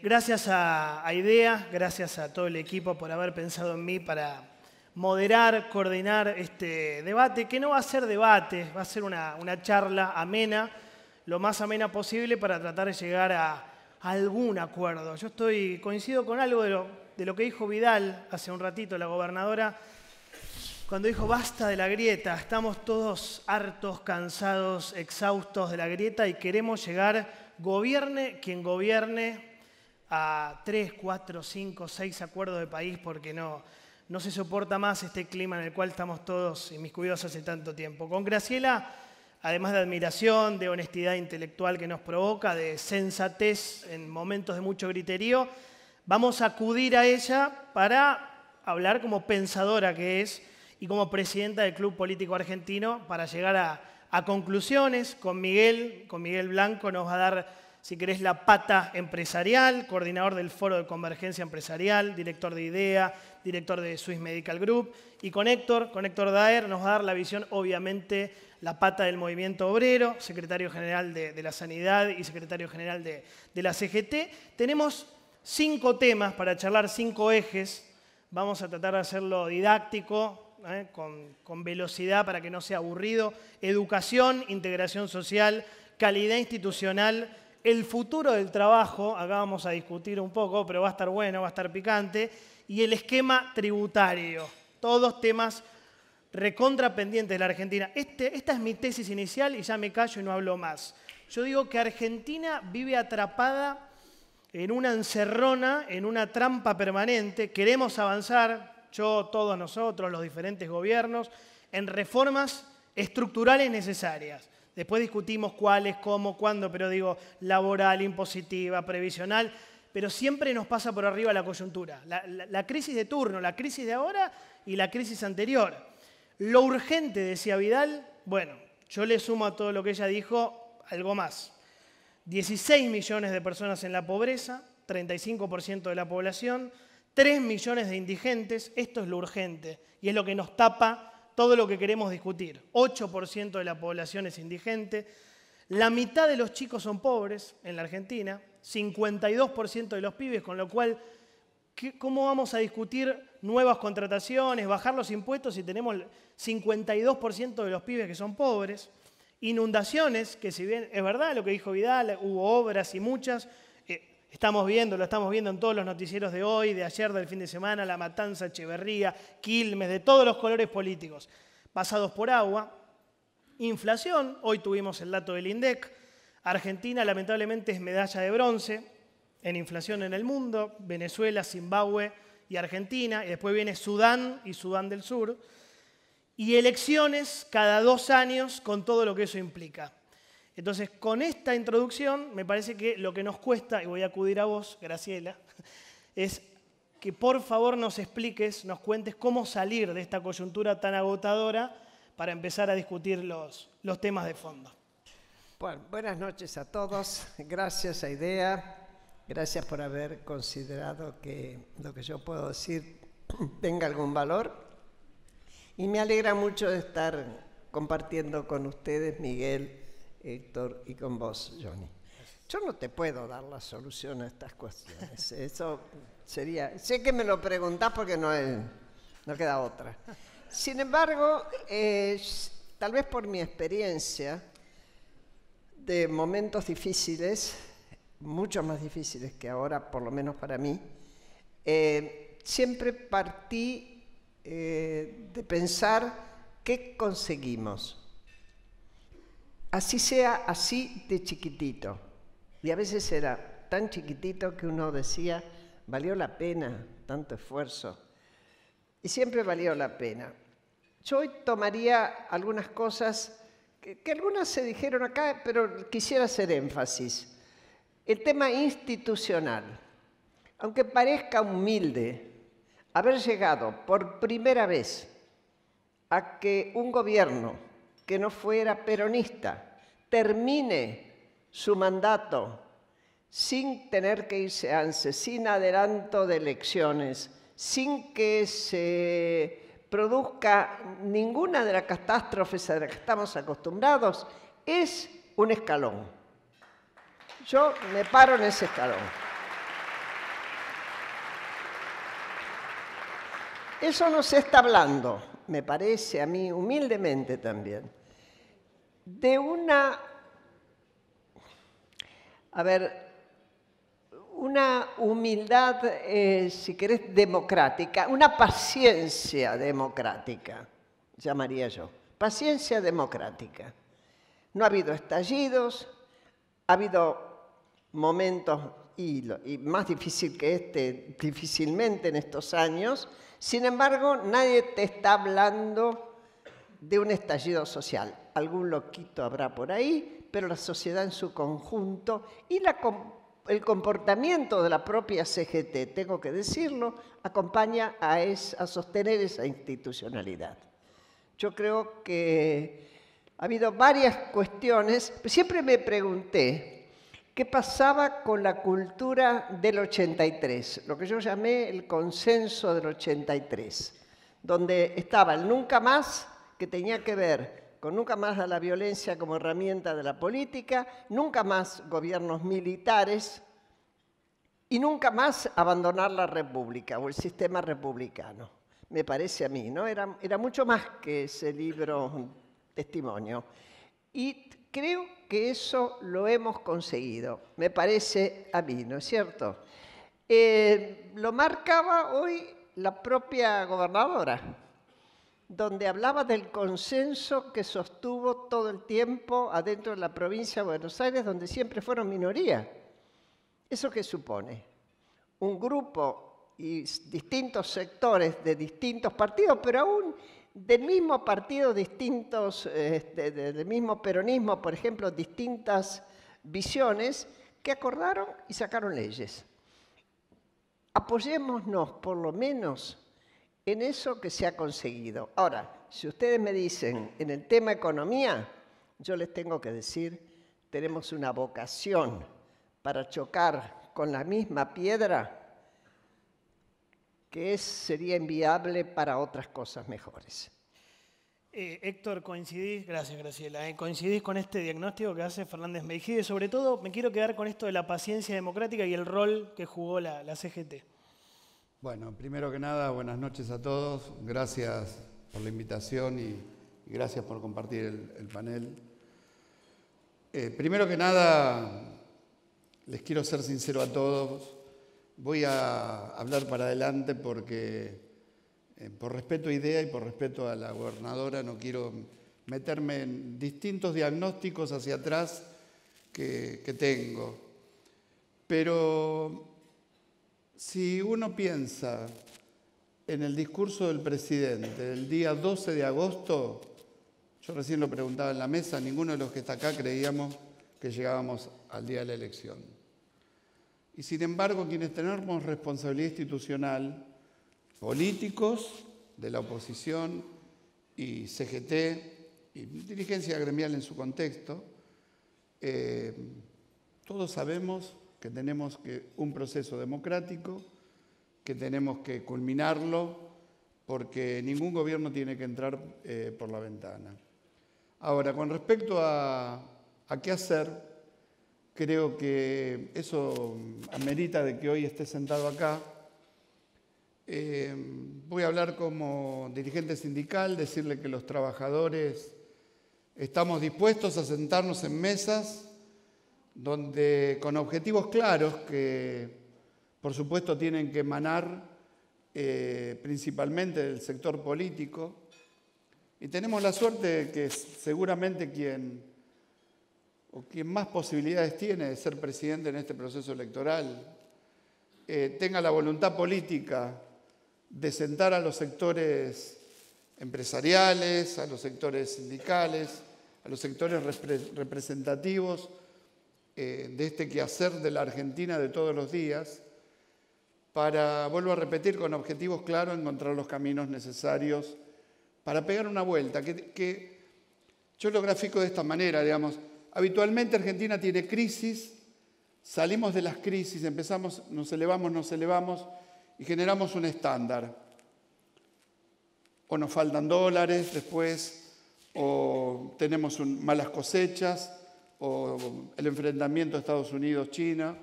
Gracias a IDEA, gracias a todo el equipo por haber pensado en mí para moderar, coordinar este debate, que no va a ser debate, va a ser una charla amena, lo más amena posible para tratar de llegar a algún acuerdo. Yo coincido con algo de lo que dijo Vidal hace un ratito, la gobernadora, cuando dijo basta de la grieta, estamos todos hartos, cansados, exhaustos de la grieta y queremos llegar, gobierne quien gobierne, a 3, 4, 5, 6 acuerdos de país porque no se soporta más este clima en el cual estamos todos inmiscuidos hace tanto tiempo. Con Graciela, además de admiración, de honestidad intelectual que nos provoca, de sensatez en momentos de mucho griterío, vamos a acudir a ella para hablar como pensadora que es y como presidenta del Club Político Argentino para llegar a conclusiones. Con Miguel Blanco nos va a dar, si querés, la pata empresarial, coordinador del Foro de Convergencia Empresarial, director de IDEA, director de Swiss Medical Group. Y con Héctor Daer nos va a dar la visión, obviamente, la pata del movimiento obrero, secretario general de la Sanidad y secretario general de la CGT. Tenemos 5 temas para charlar, 5 ejes. Vamos a tratar de hacerlo didáctico, con velocidad para que no sea aburrido. Educación, integración social, calidad institucional, el futuro del trabajo, acá vamos a discutir un poco, pero va a estar bueno, va a estar picante, y el esquema tributario. Todos temas recontra pendientes de la Argentina. Esta es mi tesis inicial y ya me callo y no hablo más. Yo digo que Argentina vive atrapada en una encerrona, en una trampa permanente. Queremos avanzar, todos nosotros, los diferentes gobiernos, en reformas estructurales necesarias. Después discutimos cuáles, cómo, cuándo, pero digo, laboral, impositiva, previsional, pero siempre nos pasa por arriba la coyuntura. La crisis de turno, la crisis de ahora y la crisis anterior. Lo urgente, decía Vidal, bueno, yo le sumo a todo lo que ella dijo algo más. 16 millones de personas en la pobreza, 35% de la población, 3 millones de indigentes, esto es lo urgente y es lo que nos tapa todo lo que queremos discutir. 8% de la población es indigente, la mitad de los chicos son pobres en la Argentina, 52% de los pibes, con lo cual, ¿cómo vamos a discutir nuevas contrataciones, bajar los impuestos si tenemos 52% de los pibes que son pobres? Inundaciones, que si bien es verdad lo que dijo Vidal, hubo obras y muchas, lo estamos viendo en todos los noticieros de hoy, de ayer, del fin de semana, La Matanza, Echeverría, Quilmes, de todos los colores políticos, pasados por agua. Inflación, hoy tuvimos el dato del INDEC. Argentina lamentablemente es medalla de bronce en inflación en el mundo, Venezuela, Zimbabue y Argentina, y después viene Sudán y Sudán del Sur. Y elecciones cada 2 años con todo lo que eso implica. Entonces, con esta introducción, me parece que lo que nos cuesta, y voy a acudir a vos, Graciela, es que por favor nos expliques, nos cuentes cómo salir de esta coyuntura tan agotadora para empezar a discutir los temas de fondo. Bueno, buenas noches a todos. Gracias a IDEA. Gracias por haber considerado que lo que yo puedo decir tenga algún valor. Y me alegra mucho de estar compartiendo con ustedes, Miguel, Héctor, y con vos, Johnny. Yo no te puedo dar la solución a estas cuestiones. Eso sería... Sé que me lo preguntás porque no queda otra. Sin embargo, tal vez por mi experiencia de momentos difíciles, mucho más difíciles que ahora, por lo menos para mí, siempre partí de pensar qué conseguimos. Así sea así de chiquitito. Y a veces era tan chiquitito que uno decía, valió la pena tanto esfuerzo. Y siempre valió la pena. Yo hoy tomaría algunas cosas que algunas se dijeron acá, pero quisiera hacer énfasis. El tema institucional. Aunque parezca humilde, haber llegado por primera vez a que un gobierno que no fuera peronista termine su mandato sin tener que irse antes, sin adelanto de elecciones, sin que se produzca ninguna de las catástrofes a las que estamos acostumbrados, es un escalón. Yo me paro en ese escalón. Eso no se está hablando, me parece a mí, humildemente también, de una humildad, si querés, democrática, una paciencia democrática, llamaría yo. Paciencia democrática. No ha habido estallidos, ha habido momentos, y más difícil que este, difícilmente en estos años. Sin embargo, nadie te está hablando de un estallido social. Algún loquito habrá por ahí, pero la sociedad en su conjunto y el comportamiento de la propia CGT, tengo que decirlo, acompaña a sostener esa institucionalidad. Yo creo que ha habido varias cuestiones. Siempre me pregunté qué pasaba con la cultura del 83, lo que yo llamé el consenso del 83, donde estaba el nunca más, que tenía que ver con nunca más a la violencia como herramienta de la política, nunca más gobiernos militares y nunca más abandonar la república o el sistema republicano. Me parece a mí, ¿no? Era mucho más que ese libro testimonio. Y creo que eso lo hemos conseguido, me parece a mí, ¿no es cierto? Lo marcaba hoy la propia gobernadora, donde hablaba del consenso que sostuvo todo el tiempo adentro de la provincia de Buenos Aires, donde siempre fueron minoría. ¿Eso qué supone? Un grupo y distintos sectores de distintos partidos, pero aún del mismo partido, distintos, del mismo peronismo, por ejemplo, distintas visiones, que acordaron y sacaron leyes. Apoyémonos, por lo menos, en eso que se ha conseguido. Ahora, si ustedes me dicen en el tema economía, yo les tengo que decir, tenemos una vocación para chocar con la misma piedra que sería inviable para otras cosas mejores. Héctor, coincidís, gracias Graciela, coincidís con este diagnóstico que hace Fernández Meijide. Sobre todo me quiero quedar con esto de la paciencia democrática y el rol que jugó la CGT. Bueno, primero que nada, buenas noches a todos. Gracias por la invitación y gracias por compartir el panel. Primero que nada, les quiero ser sincero a todos. Voy a hablar para adelante porque, por respeto a IDEA y por respeto a la gobernadora, no quiero meterme en distintos diagnósticos hacia atrás que tengo. Pero si uno piensa en el discurso del presidente del día 12 de agosto, yo recién lo preguntaba en la mesa, ninguno de los que está acá creíamos que llegábamos al día de la elección. Y sin embargo, quienes tenemos responsabilidad institucional, políticos de la oposición y CGT, y dirigencia gremial en su contexto, todos sabemos que tenemos un proceso democrático, que tenemos que culminarlo, porque ningún gobierno tiene que entrar por la ventana. Ahora, con respecto a qué hacer, creo que eso amerita de que hoy esté sentado acá. Voy a hablar como dirigente sindical, decirle que los trabajadores estamos dispuestos a sentarnos en mesas donde con objetivos claros que por supuesto tienen que emanar principalmente del sector político. Y tenemos la suerte de que seguramente quien más posibilidades tiene de ser presidente en este proceso electoral tenga la voluntad política de sentar a los sectores empresariales, a los sectores sindicales, a los sectores representativos de este quehacer de la Argentina de todos los días, para, vuelvo a repetir, con objetivos claros, encontrar los caminos necesarios para pegar una vuelta, que yo lo grafico de esta manera, digamos. Habitualmente Argentina tiene crisis, salimos de las crisis, empezamos, nos elevamos y generamos un estándar. O nos faltan dólares después, o tenemos malas cosechas, o el enfrentamiento Estados Unidos-China.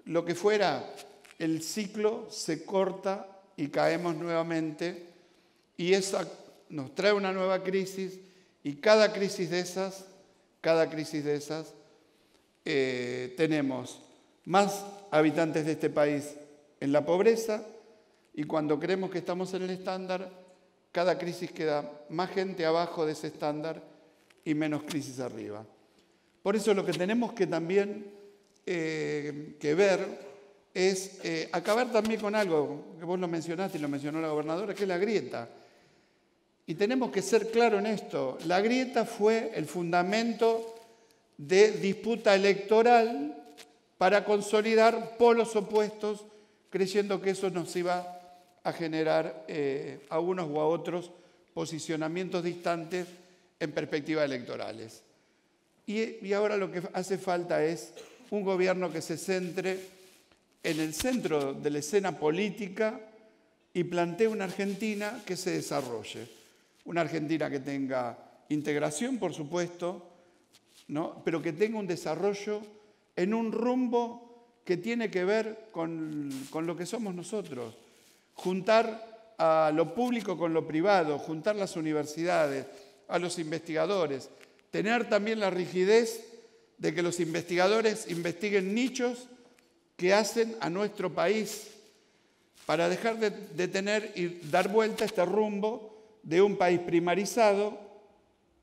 Lo que fuera, el ciclo se corta y caemos nuevamente, y esa nos trae una nueva crisis, y cada crisis de esas, tenemos más habitantes de este país en la pobreza, y cuando creemos que estamos en el estándar, cada crisis queda más gente abajo de ese estándar y menos crisis arriba. Por eso lo que tenemos que también que ver es acabar también con algo que vos lo mencionaste y lo mencionó la gobernadora, que es la grieta. Y tenemos que ser claros en esto. La grieta fue el fundamento de disputa electoral para consolidar polos opuestos, creyendo que eso nos iba a generar a unos o a otros posicionamientos distantes en perspectivas electorales. Y ahora lo que hace falta es un gobierno que se centre en el centro de la escena política y plantee una Argentina que se desarrolle. Una Argentina que tenga integración, por supuesto, ¿no? Pero que tenga un desarrollo en un rumbo que tiene que ver con lo que somos nosotros. Juntar a lo público con lo privado, juntar las universidades, a los investigadores, tener también la rigidez de que los investigadores investiguen nichos que hacen a nuestro país para dejar de tener y dar vuelta a este rumbo de un país primarizado,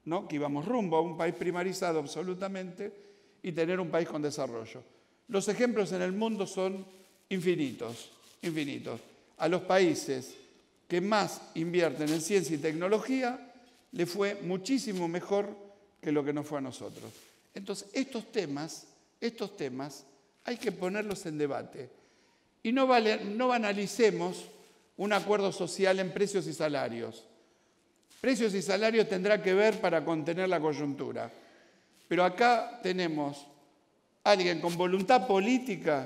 ¿no? Que íbamos rumbo a un país primarizado absolutamente y tener un país con desarrollo. Los ejemplos en el mundo son infinitos, infinitos. A los países que más invierten en ciencia y tecnología le fue muchísimo mejor que lo que nos fue a nosotros. Entonces, estos temas hay que ponerlos en debate. Y no banalicemos un acuerdo social en precios y salarios. Precios y salarios tendrá que ver para contener la coyuntura. Pero acá tenemos a alguien con voluntad política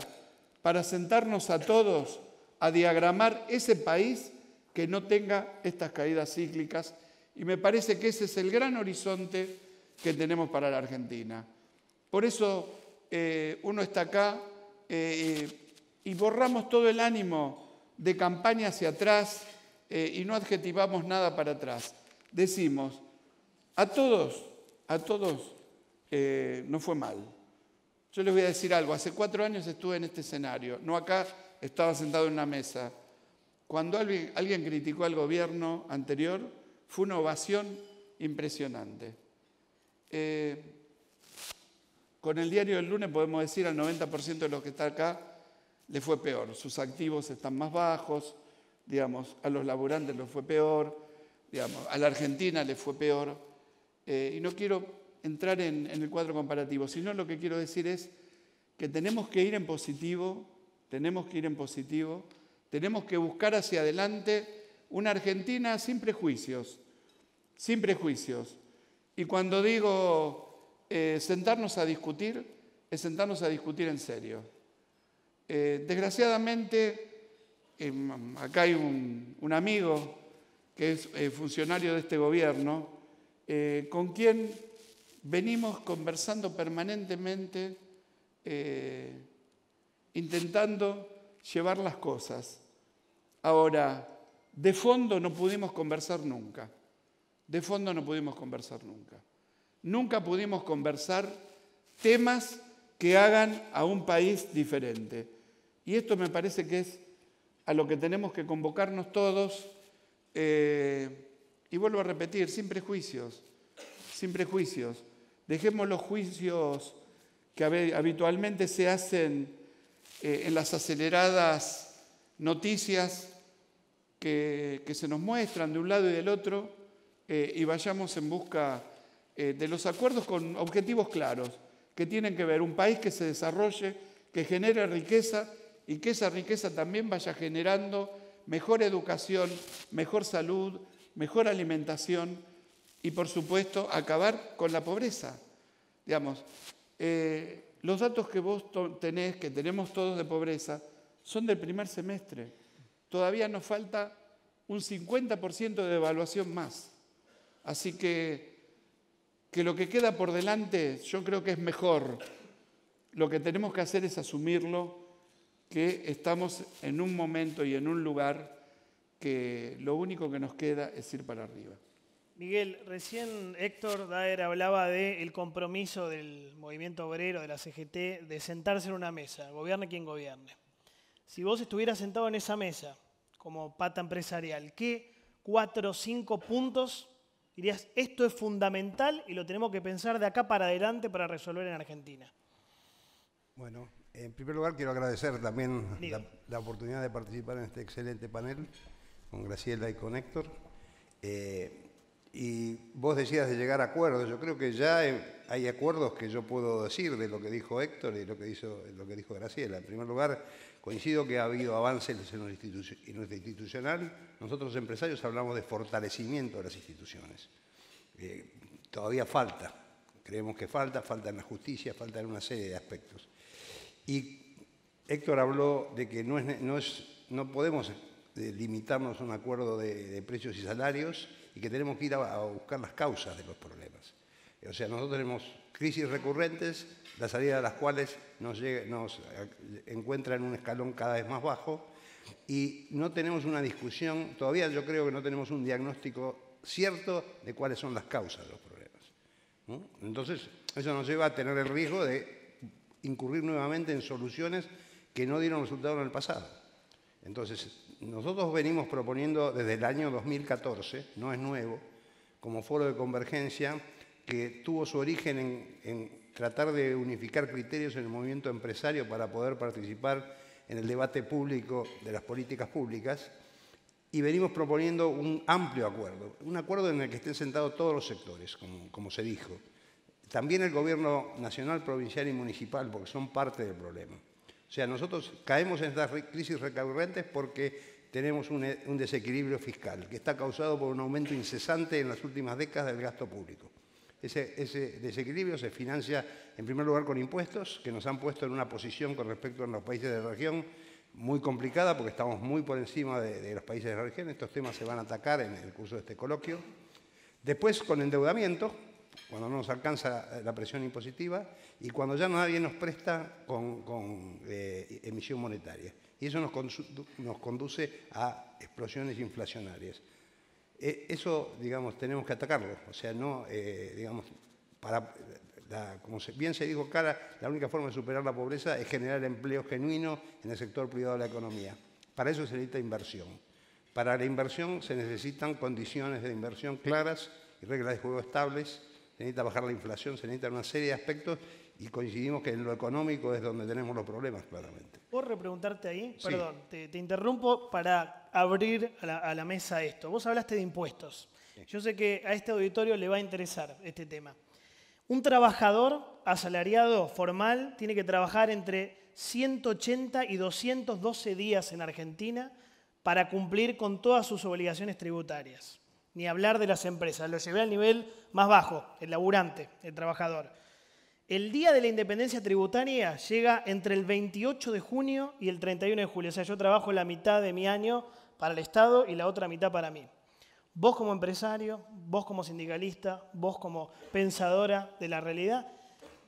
para sentarnos a todos a diagramar ese país que no tenga estas caídas cíclicas. Y me parece que ese es el gran horizonte que tenemos para la Argentina. Por eso uno está acá y borramos todo el ánimo de campaña hacia atrás y no adjetivamos nada para atrás. Decimos, a todos no fue mal. Yo les voy a decir algo, hace 4 años estuve en este escenario, no acá, estaba sentado en una mesa. Cuando alguien criticó al gobierno anterior, fue una ovación impresionante. Con el diario del lunes podemos decir al 90% de los que están acá le fue peor. Sus activos están más bajos, digamos, a los laburantes les fue peor, digamos, a la Argentina le fue peor. Y no quiero entrar en el cuadro comparativo, sino lo que quiero decir es que tenemos que ir en positivo, tenemos que buscar hacia adelante una Argentina sin prejuicios, sin prejuicios. Y cuando digo sentarnos a discutir, es sentarnos a discutir en serio. Desgraciadamente, acá hay un amigo que es funcionario de este gobierno, con quien venimos conversando permanentemente, intentando llevar las cosas. Ahora, de fondo no pudimos conversar nunca. Nunca pudimos conversar temas que hagan a un país diferente. Y esto me parece que es a lo que tenemos que convocarnos todos. Y vuelvo a repetir, sin prejuicios. Dejemos los juicios que habitualmente se hacen en las aceleradas noticias que se nos muestran de un lado y del otro y vayamos en busca de los acuerdos con objetivos claros que tienen que ver un país que se desarrolle, que genere riqueza y que esa riqueza también vaya generando mejor educación, mejor salud, mejor alimentación y, por supuesto, acabar con la pobreza. Digamos, los datos que vos tenés, que tenemos todos de pobreza, son del primer semestre. Todavía nos falta un 50% de evaluación más. Así que lo que queda por delante yo creo que es mejor. Lo que tenemos que hacer es asumirlo, que estamos en un momento y en un lugar que lo único que nos queda es ir para arriba. Miguel, recién Héctor Daer hablaba del compromiso del movimiento obrero, de la CGT, de sentarse en una mesa, gobierne quien gobierne. Si vos estuvieras sentado en esa mesa como pata empresarial, ¿qué 4 o 5 puntos dirías, esto es fundamental y lo tenemos que pensar de acá para adelante para resolver en Argentina? Bueno, en primer lugar quiero agradecer también la oportunidad de participar en este excelente panel con Graciela y con Héctor. Y vos decías de llegar a acuerdos. Yo creo que ya hay acuerdos que yo puedo decir de lo que dijo Héctor y lo que dijo Graciela. En primer lugar, coincido que ha habido avances en lo institucional. Nosotros empresarios hablamos de fortalecimiento de las instituciones. Todavía falta. Creemos que falta en la justicia, falta en una serie de aspectos. Y Héctor habló de que no podemos limitarnos a un acuerdo de precios y salarios y que tenemos que ir a buscar las causas de los problemas. O sea, nosotros tenemos crisis recurrentes, la salida de las cuales nos encuentra en un escalón cada vez más bajo y no tenemos una discusión, todavía yo creo que no tenemos un diagnóstico cierto de cuáles son las causas de los problemas, ¿no? Entonces, eso nos lleva a tener el riesgo de incurrir nuevamente en soluciones que no dieron resultado en el pasado. Entonces, nosotros venimos proponiendo desde el año 2014, no es nuevo, como foro de convergencia, que tuvo su origen en tratar de unificar criterios en el movimiento empresario para poder participar en el debate público de las políticas públicas, y venimos proponiendo un amplio acuerdo, un acuerdo en el que estén sentados todos los sectores, como se dijo. También el gobierno nacional, provincial y municipal, porque son parte del problema. O sea, nosotros caemos en estas crisis recurrentes porque tenemos un desequilibrio fiscal que está causado por un aumento incesante en las últimas décadas del gasto público. Ese desequilibrio se financia, en primer lugar, con impuestos que nos han puesto en una posición con respecto a los países de la región muy complicada porque estamos muy por encima de los países de la región. Estos temas se van a atacar en el curso de este coloquio. Después, con endeudamiento, cuando no nos alcanza la presión impositiva y cuando ya nadie nos presta con emisión monetaria. Y eso nos conduce a explosiones inflacionarias. Eso, digamos, tenemos que atacarlo. O sea, no, digamos, como bien se dijo acá, la única forma de superar la pobreza es generar empleo genuino en el sector privado de la economía. Para eso se necesita inversión. Para la inversión se necesitan condiciones de inversión claras y reglas de juego estables. Se necesita bajar la inflación, se necesitan una serie de aspectos y coincidimos que en lo económico es donde tenemos los problemas, claramente. ¿Puedo repreguntarte ahí? Sí. Perdón, te interrumpo para abrir a la mesa esto. Vos hablaste de impuestos. Sí. Yo sé que a este auditorio le va a interesar este tema. Un trabajador asalariado formal tiene que trabajar entre 180 y 212 días en Argentina para cumplir con todas sus obligaciones tributarias. Ni hablar de las empresas, lo llevé al nivel más bajo, el laburante, el trabajador. El día de la independencia tributaria llega entre el 28 de junio y el 31 de julio. O sea, yo trabajo la mitad de mi año para el Estado y la otra mitad para mí. Vos como empresario, vos como sindicalista, vos como pensadora de la realidad,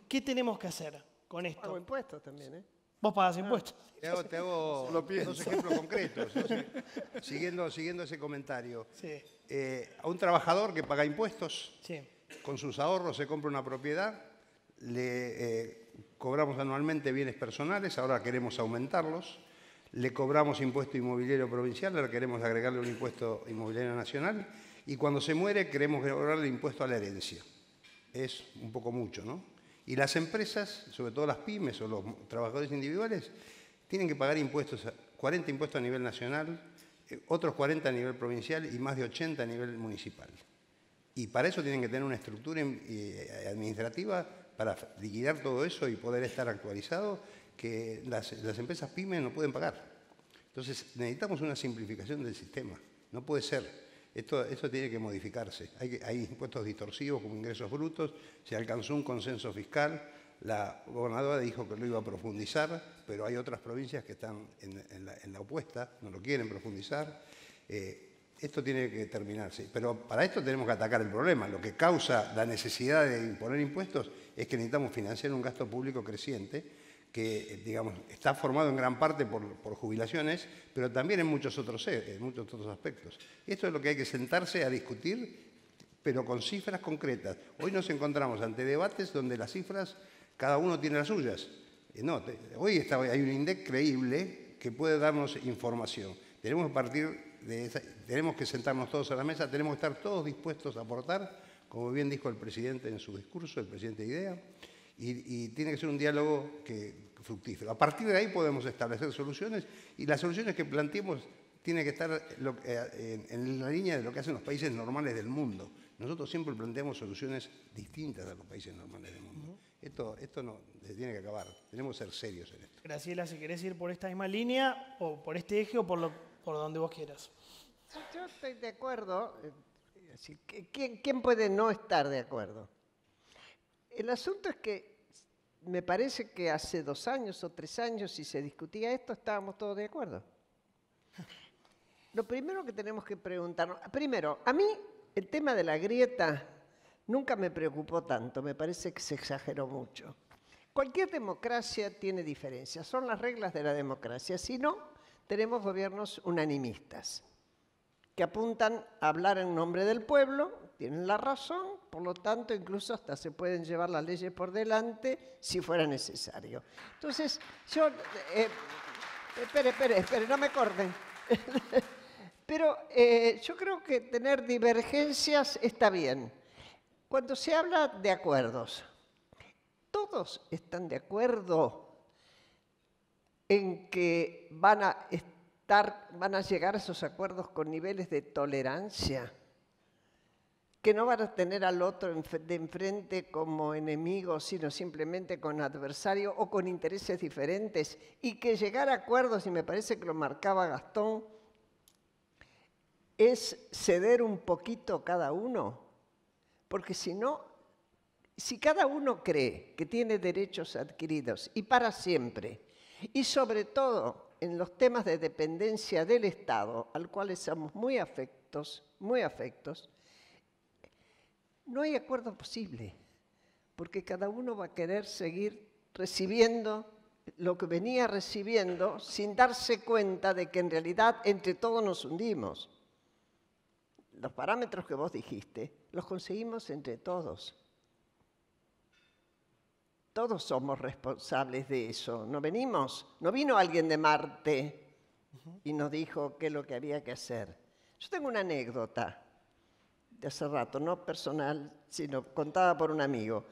¿qué tenemos que hacer con esto? Pago impuestos también, ¿eh? Vos pagás impuestos. Te hago dos ejemplos concretos, siguiendo ese comentario. Sí. A un trabajador que paga impuestos, Sí. con sus ahorros se compra una propiedad, le cobramos anualmente bienes personales, ahora queremos aumentarlos, le cobramos impuesto inmobiliario provincial, ahora queremos agregarle un impuesto inmobiliario nacional, y cuando se muere queremos cobrarle impuesto a la herencia. Es un poco mucho, ¿no? Y las empresas, sobre todo las pymes o los trabajadores individuales, tienen que pagar impuestos, 40 impuestos a nivel nacional, otros 40 a nivel provincial y más de 80 a nivel municipal. Y para eso tienen que tener una estructura administrativa para liquidar todo eso y poder estar actualizado, que las empresas pymes no pueden pagar. Entonces necesitamos una simplificación del sistema. No puede ser. Esto tiene que modificarse. Hay impuestos distorsivos como ingresos brutos, se alcanzó un consenso fiscal, la gobernadora dijo que lo iba a profundizar, pero hay otras provincias que están en la opuesta, no lo quieren profundizar. Esto tiene que terminarse, pero para esto tenemos que atacar el problema. Lo que causa la necesidad de imponer impuestos es que necesitamos financiar un gasto público creciente que digamos, está formado en gran parte por jubilaciones, pero también en muchos otros aspectos. Esto es lo que hay que sentarse a discutir, pero con cifras concretas. Hoy nos encontramos ante debates donde las cifras, cada uno tiene las suyas. No, hoy hay un INDEC creíble que puede darnos información. Tenemos tenemos que sentarnos todos a la mesa, tenemos que estar todos dispuestos a aportar, como bien dijo el presidente en su discurso, el presidente de IDEA, y tiene que ser un diálogo fructífero. A partir de ahí podemos establecer soluciones, y las soluciones que planteemos tienen que estar en la línea de lo que hacen los países normales del mundo. Nosotros siempre planteamos soluciones distintas a los países normales del mundo. Esto no, se tiene que acabar. Tenemos que ser serios en esto. Graciela, si querés ir por esta misma línea, o por este eje, o por donde vos quieras. Yo estoy de acuerdo. ¿Quién puede no estar de acuerdo? El asunto es que me parece que hace 2 años o 3 años, si se discutía esto, estábamos todos de acuerdo. Lo primero que tenemos que preguntarnos... Primero, a mí el tema de la grieta nunca me preocupó tanto, me parece que se exageró mucho. Cualquier democracia tiene diferencias, son las reglas de la democracia. Si no, tenemos gobiernos unanimistas, que apuntan a hablar en nombre del pueblo, tienen la razón, por lo tanto, incluso hasta se pueden llevar las leyes por delante si fuera necesario. Entonces, yo... espere, no me corten. Pero yo creo que tener divergencias está bien. Cuando se habla de acuerdos, ¿todos están de acuerdo en que van a llegar a esos acuerdos con niveles de tolerancia? Que no van a tener al otro de enfrente como enemigo, sino simplemente con adversario o con intereses diferentes, y que llegar a acuerdos, y me parece que lo marcaba Gastón, es ceder un poquito cada uno, porque si no, si cada uno cree que tiene derechos adquiridos y para siempre, y sobre todo en los temas de dependencia del Estado, al cual somos muy afectos, no hay acuerdo posible, porque cada uno va a querer seguir recibiendo lo que venía recibiendo sin darse cuenta de que en realidad entre todos nos hundimos. Los parámetros que vos dijiste los conseguimos entre todos. Todos somos responsables de eso. No vino alguien de Marte y nos dijo qué es lo que había que hacer. Yo tengo una anécdota de hace rato, no personal, sino contada por un amigo.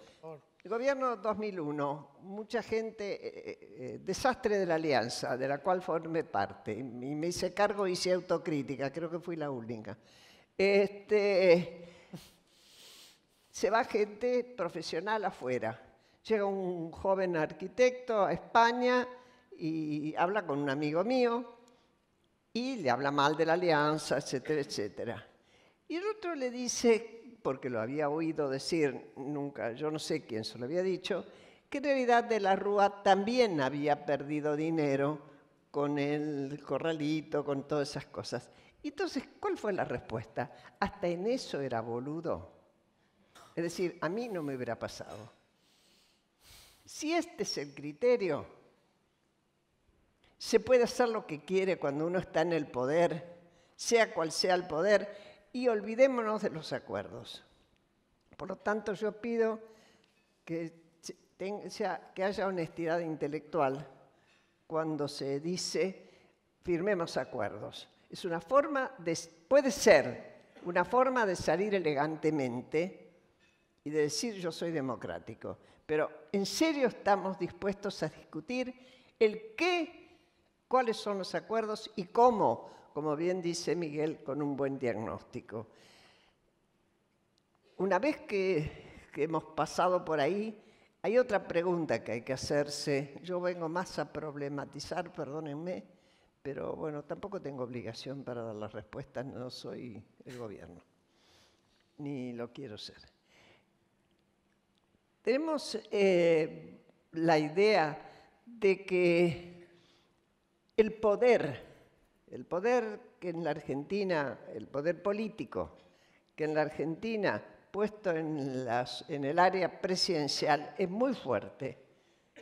El gobierno 2001, mucha gente, desastre de la Alianza, de la cual formé parte, y me hice cargo, hice autocrítica, creo que fui la única. Se va gente profesional afuera. Llega un joven arquitecto a España y habla con un amigo mío y le habla mal de la Alianza, etcétera, etcétera. Y el otro le dice, porque lo había oído decir nunca, yo no sé quién se lo había dicho, que en realidad de la Rúa también había perdido dinero con el corralito, con todas esas cosas. Y entonces, ¿cuál fue la respuesta? Hasta en eso era boludo. Es decir, a mí no me hubiera pasado. Si este es el criterio, se puede hacer lo que quiere cuando uno está en el poder, sea cual sea el poder, y olvidémonos de los acuerdos. Por lo tanto, yo pido que haya honestidad intelectual cuando se dice firmemos acuerdos. Es una forma puede ser una forma de salir elegantemente y de decir yo soy democrático, pero en serio estamos dispuestos a discutir el qué, cuáles son los acuerdos y cómo, como bien dice Miguel, con un buen diagnóstico. Una vez que hemos pasado por ahí, hay otra pregunta que hay que hacerse. Yo vengo más a problematizar, perdónenme, pero bueno, tampoco tengo obligación para dar las respuestas, no soy el gobierno, ni lo quiero ser. Tenemos la idea de que el poder que en la Argentina, el poder político, que en la Argentina, puesto en el área presidencial, es muy fuerte.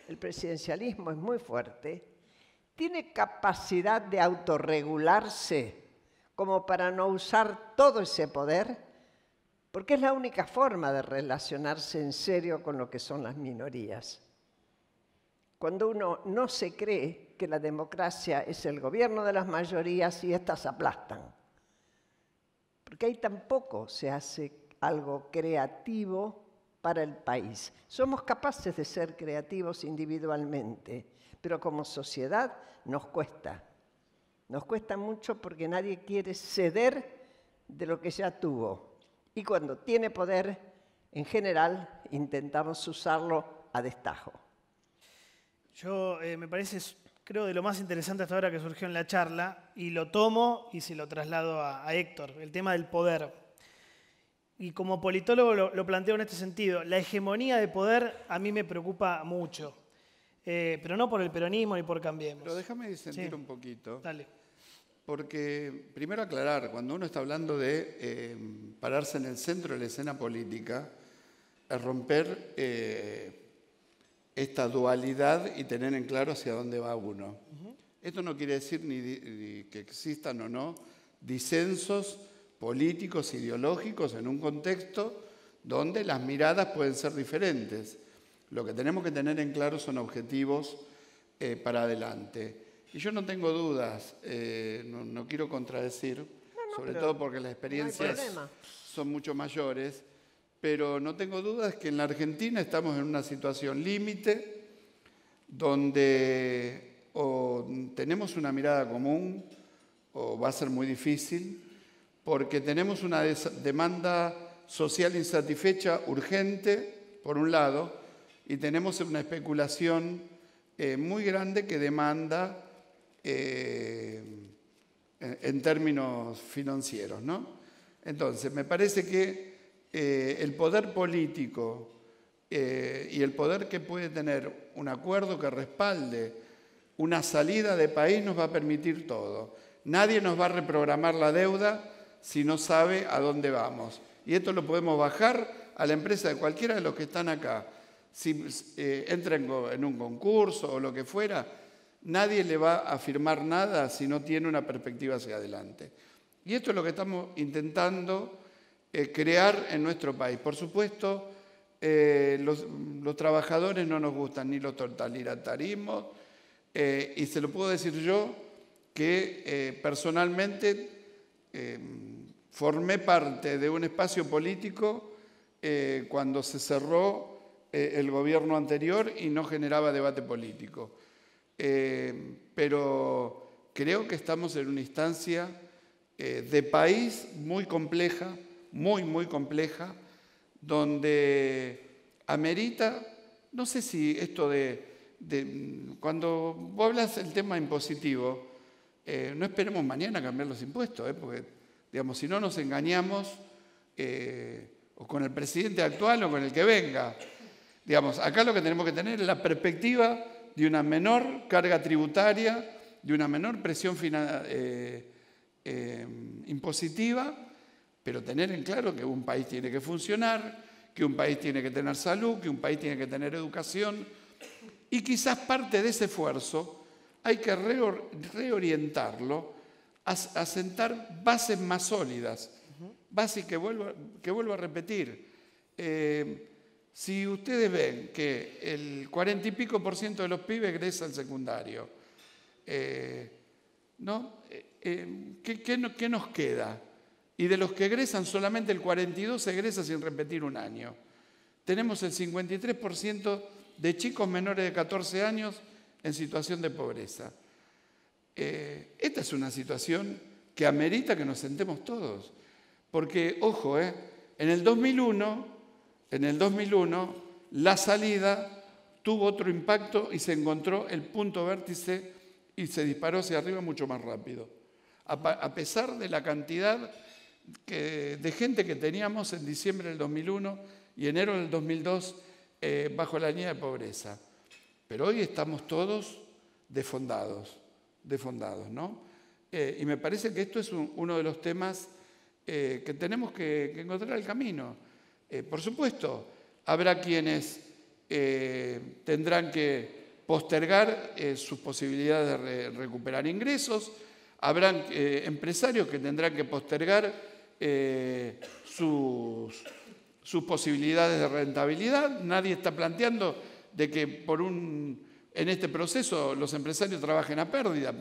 el presidencialismo es muy fuerte, tiene capacidad de autorregularse como para no usar todo ese poder, porque es la única forma de relacionarse en serio con lo que son las minorías. Cuando uno no se cree que la democracia es el gobierno de las mayorías y éstas aplastan, porque ahí tampoco se hace algo creativo para el país. Somos capaces de ser creativos individualmente, pero como sociedad nos cuesta. Nos cuesta mucho porque nadie quiere ceder de lo que ya tuvo. Y cuando tiene poder, en general, intentamos usarlo a destajo. Yo me parece, creo, de lo más interesante hasta ahora que surgió en la charla, y lo tomo y se lo traslado a Héctor, el tema del poder. Y como politólogo lo planteo en este sentido. La hegemonía de poder a mí me preocupa mucho, pero no por el peronismo ni por Cambiemos. Pero déjame disentir Sí. un poquito. Dale. Porque, primero aclarar, cuando uno está hablando de pararse en el centro de la escena política, es romper esta dualidad y tener en claro hacia dónde va uno. Esto no quiere decir ni que existan o no disensos políticos, ideológicos, en un contexto donde las miradas pueden ser diferentes. Lo que tenemos que tener en claro son objetivos para adelante. Y yo no tengo dudas, no quiero contradecir, sobre todo porque las experiencias son mucho mayores, pero no tengo dudas que en la Argentina estamos en una situación límite donde o tenemos una mirada común o va a ser muy difícil, porque tenemos una demanda social insatisfecha urgente, por un lado, y tenemos una especulación muy grande que demanda en términos financieros, ¿no? Entonces, me parece que el poder político y el poder que puede tener un acuerdo que respalde una salida de país nos va a permitir todo. Nadie nos va a reprogramar la deuda si no sabe a dónde vamos. Y esto lo podemos bajar a la empresa de cualquiera de los que están acá. Si entra en un concurso o lo que fuera, nadie le va a firmar nada si no tiene una perspectiva hacia adelante. Y esto es lo que estamos intentando crear en nuestro país. Por supuesto, los trabajadores no nos gustan ni los totalitarismos, y se lo puedo decir yo que personalmente formé parte de un espacio político cuando se cerró el gobierno anterior y no generaba debate político. Pero creo que estamos en una instancia de país muy compleja, muy compleja, donde amerita, no sé si esto cuando vos hablas del tema impositivo, no esperemos mañana cambiar los impuestos, porque, digamos, si no nos engañamos, o con el presidente actual o con el que venga. Digamos, acá lo que tenemos que tener es la perspectiva de una menor carga tributaria, de una menor presión impositiva, pero tener en claro que un país tiene que funcionar, que un país tiene que tener salud, que un país tiene que tener educación, y quizás parte de ese esfuerzo hay que reorientarlo a sentar bases más sólidas, bases que vuelvo a repetir. Si ustedes ven que el 40 y pico % de los pibes egresa al secundario, ¿no? ¿Qué nos queda? Y de los que egresan, solamente el 42% egresa sin repetir un año. Tenemos el 53% de chicos menores de 14 años en situación de pobreza. Esta es una situación que amerita que nos sentemos todos. Porque, ojo, en el 2001, la salida tuvo otro impacto y se encontró el punto vértice y se disparó hacia arriba mucho más rápido. A pesar de la cantidad de gente que teníamos en diciembre del 2001 y enero del 2002 bajo la línea de pobreza. Pero hoy estamos todos desfondados, ¿no? Y me parece que esto es uno de los temas que tenemos que encontrar el camino. Por supuesto, habrá quienes tendrán que postergar sus posibilidades de recuperar ingresos, habrán empresarios que tendrán que postergar sus posibilidades de rentabilidad. Nadie está planteando de que en este proceso los empresarios trabajen a pérdida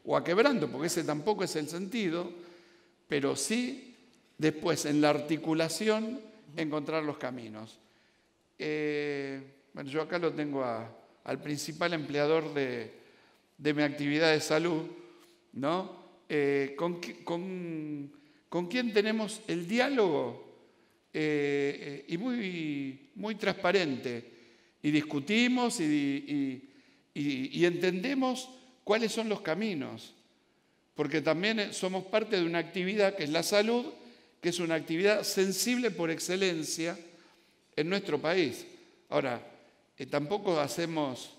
o a quebranto, porque ese tampoco es el sentido, pero sí después en la articulación encontrar los caminos. Bueno, yo acá lo tengo al principal empleador de mi actividad de salud, ¿no? ¿Con quién tenemos el diálogo y muy transparente? Y discutimos y entendemos cuáles son los caminos, porque también somos parte de una actividad que es la salud, que es una actividad sensible por excelencia en nuestro país. Ahora, tampoco hacemos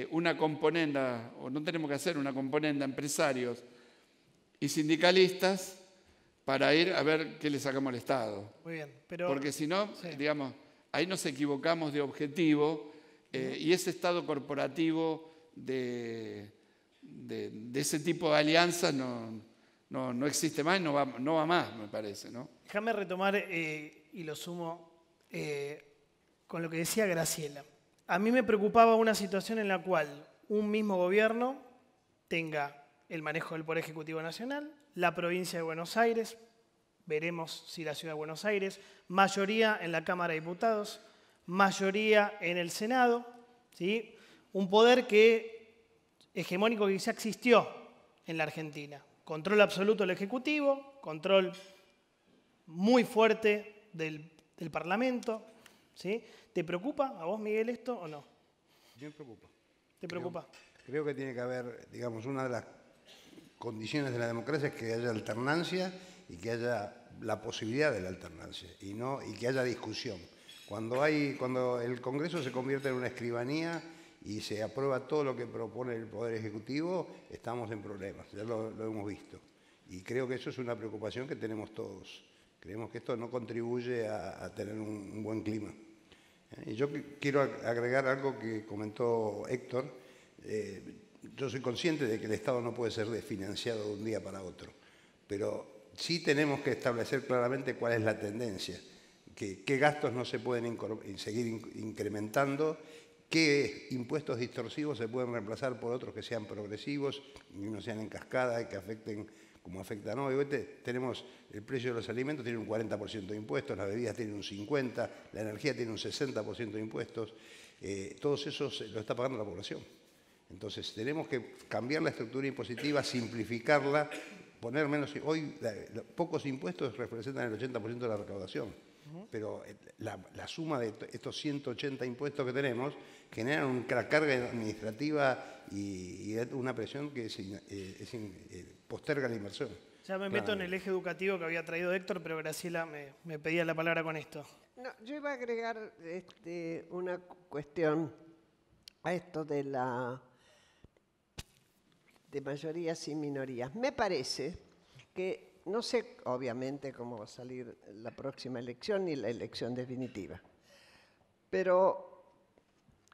una componenda, o no tenemos que hacer una componenda empresarios y sindicalistas para ir a ver qué le sacamos al Estado. Muy bien, pero... Porque si no, sí, digamos, ahí nos equivocamos de objetivo y ese Estado corporativo de ese tipo de alianzas no existe más y no va más, me parece, ¿no? Déjame retomar, y lo sumo, con lo que decía Graciela. A mí me preocupaba una situación en la cual un mismo gobierno tenga el manejo del Poder Ejecutivo Nacional, la provincia de Buenos Aires, veremos si la Ciudad de Buenos Aires, mayoría en la Cámara de Diputados, mayoría en el Senado, ¿sí? Un poder hegemónico que ya existió en la Argentina. Control absoluto del Ejecutivo, control muy fuerte del Parlamento, ¿sí? ¿Te preocupa a vos, Miguel, esto o no? Me preocupa. ¿Te preocupa? Creo que tiene que haber, digamos, una de las condiciones de la democracia es que haya alternancia y que haya la posibilidad de la alternancia y que haya discusión. Cuando el Congreso se convierte en una escribanía y se aprueba todo lo que propone el Poder Ejecutivo, estamos en problemas, ya lo hemos visto. Y creo que eso es una preocupación que tenemos todos. Creemos que esto no contribuye a tener un buen clima. Y yo quiero agregar algo que comentó Héctor. Yo soy consciente de que el Estado no puede ser desfinanciado de un día para otro, pero sí tenemos que establecer claramente cuál es la tendencia, qué gastos no se pueden seguir incrementando, qué impuestos distorsivos se pueden reemplazar por otros que sean progresivos y no sean en cascada y que afecten como afectan hoy. Hoy tenemos el precio de los alimentos, tiene un 40% de impuestos, las bebidas tienen un 50%, la energía tiene un 60% de impuestos. Todos esos lo está pagando la población. Entonces tenemos que cambiar la estructura impositiva, simplificarla, poner menos... Hoy pocos impuestos representan el 80% de la recaudación, pero la suma de estos 180 impuestos que tenemos generan una carga administrativa y una presión que posterga la inversión. Ya me meto en el eje educativo que había traído Héctor, pero Graciela me pedía la palabra con esto. No, yo iba a agregar una cuestión a esto de mayorías y minorías. Me parece que, no sé obviamente cómo va a salir la próxima elección ni la elección definitiva, pero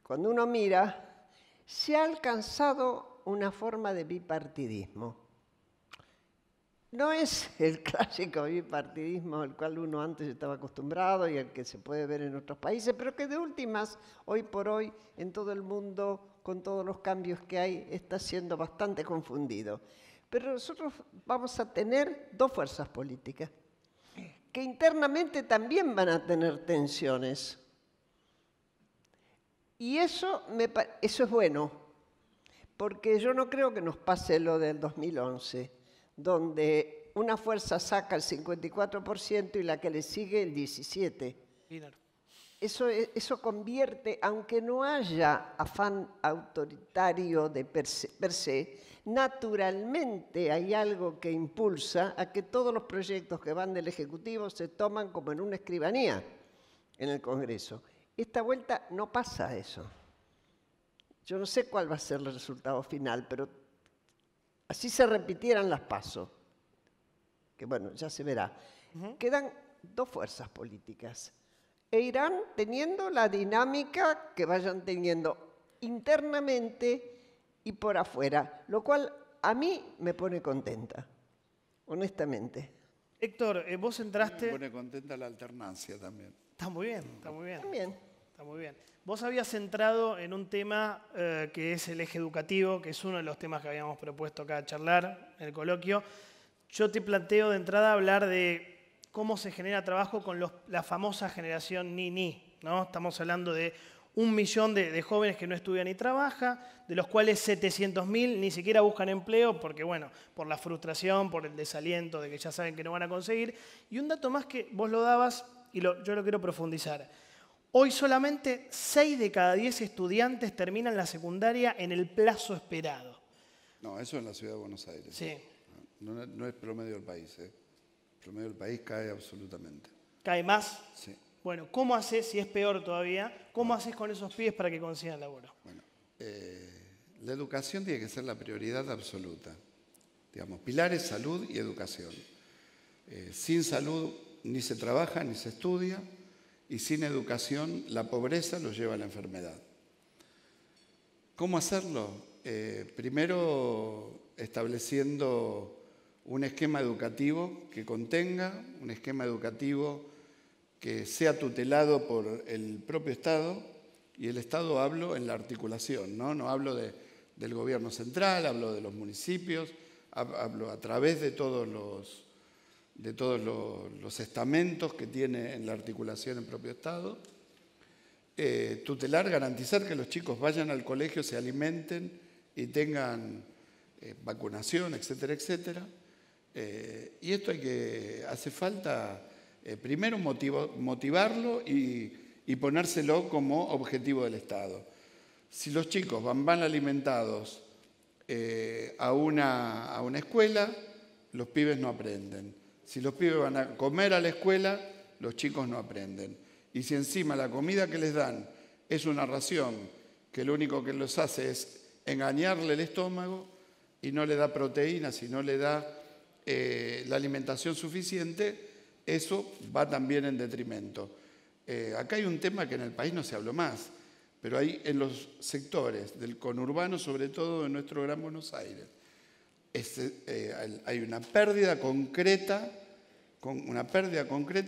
cuando uno mira, se ha alcanzado una forma de bipartidismo. No es el clásico bipartidismo al cual uno antes estaba acostumbrado y al que se puede ver en otros países, pero que de últimas, hoy por hoy, en todo el mundo, con todos los cambios que hay, está siendo bastante confundido. Pero nosotros vamos a tener dos fuerzas políticas, que internamente también van a tener tensiones. Y eso es bueno, porque yo no creo que nos pase lo del 2011, donde una fuerza saca el 54% y la que le sigue el 17%. Eso convierte, aunque no haya afán autoritario de per se, naturalmente hay algo que impulsa a que todos los proyectos que van del Ejecutivo se toman como en una escribanía en el Congreso. Esta vuelta no pasa eso. Yo no sé cuál va a ser el resultado final, pero así se repitieran las PASO, que bueno, ya se verá. Quedan dos fuerzas políticas. e irán teniendo la dinámica que vayan teniendo internamente y por afuera, lo cual a mí me pone contenta, honestamente. Héctor, vos entraste... Me pone contenta la alternancia también. Está muy bien, está muy bien. También. Está muy bien. Vos habías entrado en un tema que es el eje educativo, que es uno de los temas que habíamos propuesto acá a charlar en el coloquio. Yo te planteo de entrada hablar de cómo se genera trabajo con la famosa generación ni-ni, ¿no? Estamos hablando de 1 millón de jóvenes que no estudian ni trabajan, de los cuales 700.000 ni siquiera buscan empleo porque, bueno, por la frustración, por el desaliento de que ya saben que no van a conseguir. Y un dato más que vos lo dabas y yo lo quiero profundizar. Hoy solamente 6 de cada 10 estudiantes terminan la secundaria en el plazo esperado. No, eso en la ciudad de Buenos Aires. Sí. No es promedio del país, ¿eh? El promedio del país cae absolutamente. ¿Cae más? Sí. Bueno, ¿cómo haces, si es peor todavía, cómo haces con esos pibes para que consigan laburo? Bueno, la educación tiene que ser la prioridad absoluta. Digamos, pilares, salud y educación. Sin salud ni se trabaja ni se estudia, y sin educación la pobreza los lleva a la enfermedad. ¿Cómo hacerlo? Primero estableciendo un esquema educativo que contenga, un esquema educativo que sea tutelado por el propio Estado, y el Estado hablo en la articulación, no hablo del gobierno central, hablo de los municipios, hablo a través de todos los estamentos que tiene en la articulación el propio Estado. Tutelar, garantizar que los chicos vayan al colegio, se alimenten y tengan vacunación, etcétera, etcétera. Y esto hace falta primero motivarlo y ponérselo como objetivo del Estado. Si los chicos van alimentados a una escuela, los pibes no aprenden. Si los pibes van a comer a la escuela, los chicos no aprenden. Y si encima la comida que les dan es una ración que lo único que los hace es engañarle el estómago y no le da proteínas y no le da la alimentación suficiente, eso va también en detrimento. Acá hay un tema que en el país no se habló más, pero hay en los sectores del conurbano, sobre todo en nuestro Gran Buenos Aires, hay una pérdida concreta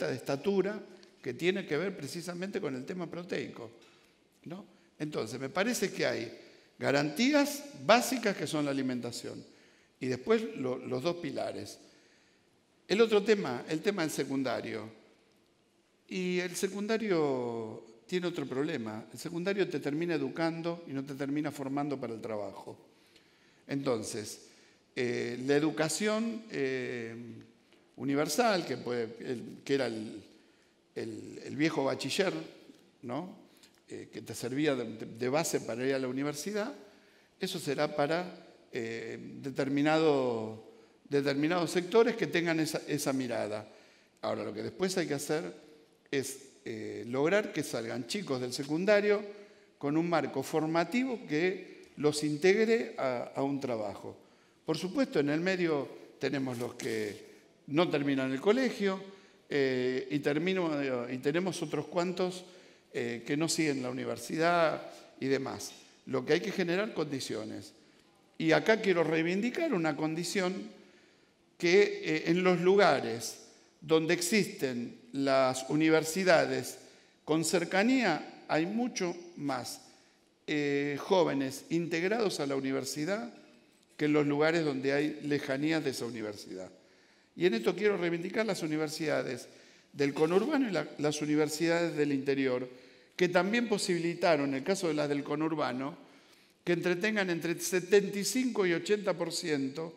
de estatura que tiene que ver precisamente con el tema proteico, ¿no? Entonces, me parece que hay garantías básicas que son la alimentación y después los 2 pilares. El otro tema, el tema del secundario. Y el secundario tiene otro problema. El secundario te termina educando y no te termina formando para el trabajo. Entonces, la educación universal, que era el viejo bachiller, ¿no? Que te servía de base para ir a la universidad, eso será para determinados sectores que tengan esa mirada. Ahora, lo que después hay que hacer es lograr que salgan chicos del secundario con un marco formativo que los integre a un trabajo. Por supuesto, en el medio tenemos los que no terminan el colegio y tenemos otros cuantos que no siguen la universidad y demás. Lo que hay que generar condiciones. Y acá quiero reivindicar una condición que en los lugares donde existen las universidades con cercanía hay mucho más jóvenes integrados a la universidad que en los lugares donde hay lejanías de esa universidad. Y en esto quiero reivindicar las universidades del conurbano y las universidades del interior, que también posibilitaron, en el caso de las del conurbano, que entretengan entre 75 y 80%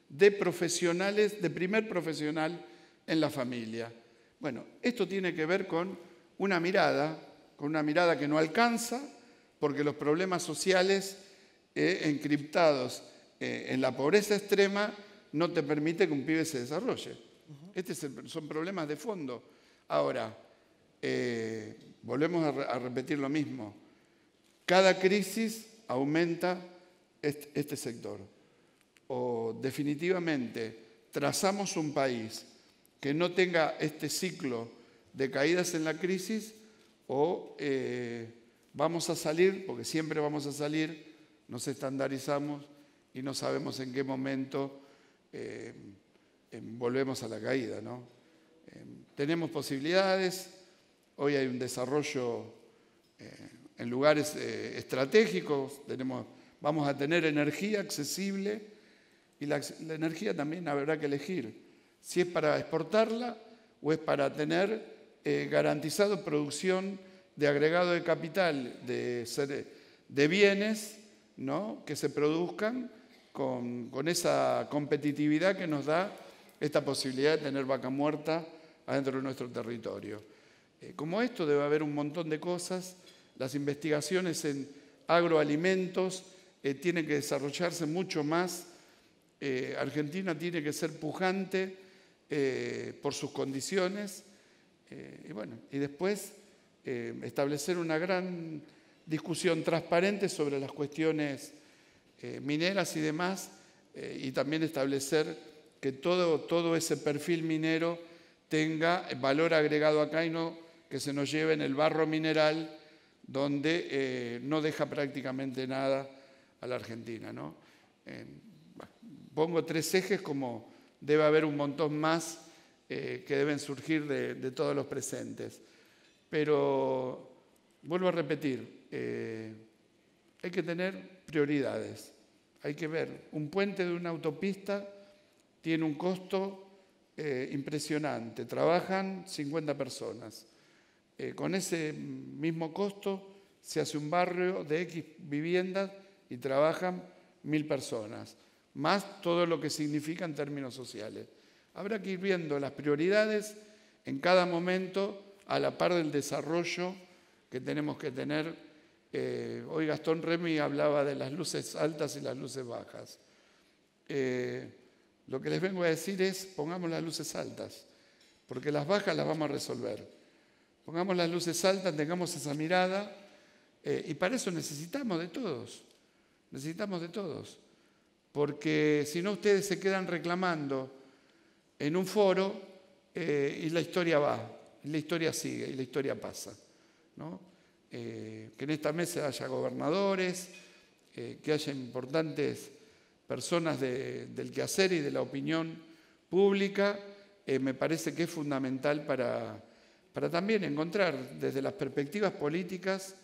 de profesionales, de primer profesional en la familia. Bueno, esto tiene que ver con una mirada que no alcanza, porque los problemas sociales encriptados en la pobreza extrema no te permite que un pibe se desarrolle. Son problemas de fondo. Ahora, volvemos a repetir lo mismo. Cada crisis aumenta este sector. O definitivamente trazamos un país que no tenga este ciclo de caídas en la crisis, o vamos a salir, porque siempre vamos a salir, nos estandarizamos y no sabemos en qué momento volvemos a la caída, ¿no? Tenemos posibilidades, hoy hay un desarrollo en lugares estratégicos, vamos a tener energía accesible y la energía también habrá que elegir si es para exportarla o es para tener garantizado producción de agregado de capital, de bienes, ¿no?, que se produzcan con esa competitividad que nos da esta posibilidad de tener vaca muerta adentro de nuestro territorio. Como esto debe haber un montón de cosas. Las investigaciones en agroalimentos tienen que desarrollarse mucho más. Argentina tiene que ser pujante por sus condiciones. Y después establecer una gran discusión transparente sobre las cuestiones mineras y demás, y también establecer que todo ese perfil minero tenga valor agregado acá y no que se nos lleve en el barro mineral, donde no deja prácticamente nada a la Argentina, ¿no? Pongo 3 ejes, como debe haber un montón más que deben surgir de todos los presentes. Pero vuelvo a repetir, hay que tener prioridades. Hay que ver, un puente de una autopista tiene un costo impresionante. Trabajan 50 personas. Con ese mismo costo se hace un barrio de X viviendas y trabajan 1000 personas, más todo lo que significa en términos sociales. Habrá que ir viendo las prioridades en cada momento a la par del desarrollo que tenemos que tener. Hoy Gastón Remy hablaba de las luces altas y las luces bajas. Lo que les vengo a decir es, pongamos las luces altas, porque las bajas las vamos a resolver. Pongamos las luces altas, tengamos esa mirada, y para eso necesitamos de todos. Necesitamos de todos. Porque si no, ustedes se quedan reclamando en un foro y la historia va, y la historia sigue, y la historia pasa, ¿no? Que en esta mesa haya gobernadores, que haya importantes personas del quehacer y de la opinión pública, me parece que es fundamental para también encontrar desde las perspectivas políticas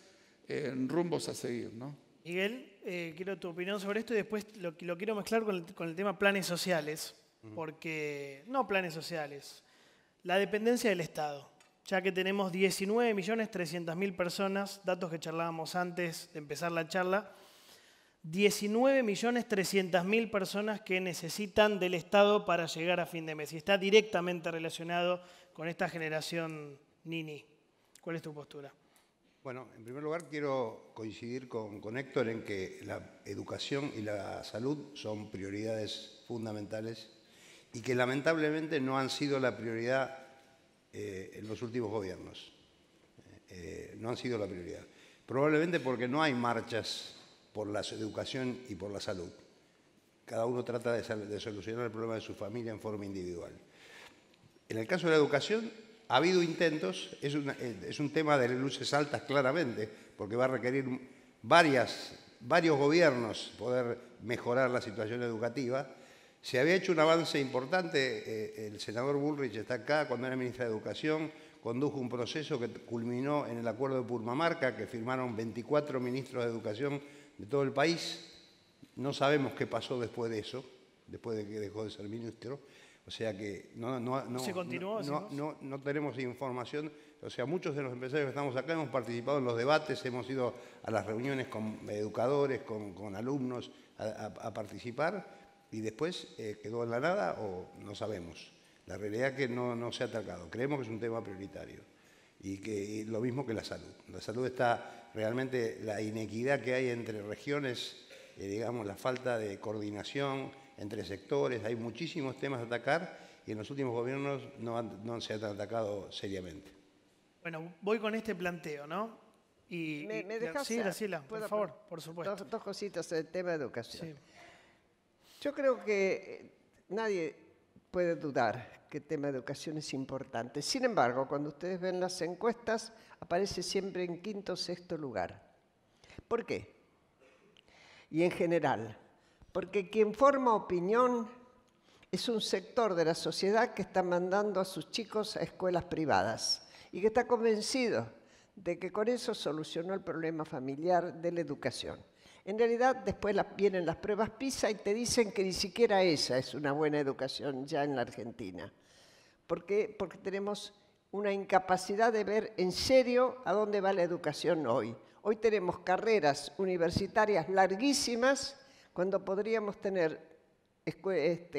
rumbos a seguir, ¿no? Miguel, quiero tu opinión sobre esto y después lo quiero mezclar con el tema planes sociales, porque no planes sociales, la dependencia del Estado, ya que tenemos 19.300.000 personas, datos que charlábamos antes de empezar la charla, 19.300.000 personas que necesitan del Estado para llegar a fin de mes y está directamente relacionado con esta generación Nini. ¿Cuál es tu postura? Bueno, en primer lugar quiero coincidir con Héctor en que la educación y la salud son prioridades fundamentales y que lamentablemente no han sido la prioridad en los últimos gobiernos. No han sido la prioridad. Probablemente porque no hay marchas por la educación y por la salud. Cada uno trata de solucionar el problema de su familia en forma individual. En el caso de la educación, ha habido intentos, es un tema de luces altas claramente, porque va a requerir varios gobiernos poder mejorar la situación educativa. Se había hecho un avance importante, el senador Bullrich está acá, cuando era ministra de Educación, condujo un proceso que culminó en el acuerdo de Purmamarca, que firmaron 24 ministros de Educación de todo el país. No sabemos qué pasó después de eso, después de que dejó de ser ministro. O sea que ¿Se continuó, no tenemos información. O sea, muchos de los empresarios que estamos acá hemos participado en los debates, hemos ido a las reuniones con educadores, con alumnos a participar y después quedó en la nada o no sabemos. La realidad es que no se ha atacado. Creemos que es un tema prioritario y lo mismo que la salud. La salud está realmente, la inequidad que hay entre regiones, digamos, la falta de coordinación entre sectores, hay muchísimos temas a atacar y en los últimos gobiernos no se han atacado seriamente. Bueno, voy con este planteo, ¿no? ¿Me dejas? Sí, Graciela, por favor, por supuesto. Dos cositas del tema de educación. Sí. Yo creo que nadie puede dudar que el tema de educación es importante. Sin embargo, cuando ustedes ven las encuestas, aparece siempre en quinto o sexto lugar. ¿Por qué? Y en general, porque quien forma opinión es un sector de la sociedad que está mandando a sus chicos a escuelas privadas y que está convencido de que con eso solucionó el problema familiar de la educación. En realidad, después vienen las pruebas PISA y te dicen que ni siquiera esa es una buena educación ya en la Argentina. ¿Por qué? Porque tenemos una incapacidad de ver en serio a dónde va la educación hoy. Hoy tenemos carreras universitarias larguísimas cuando podríamos tener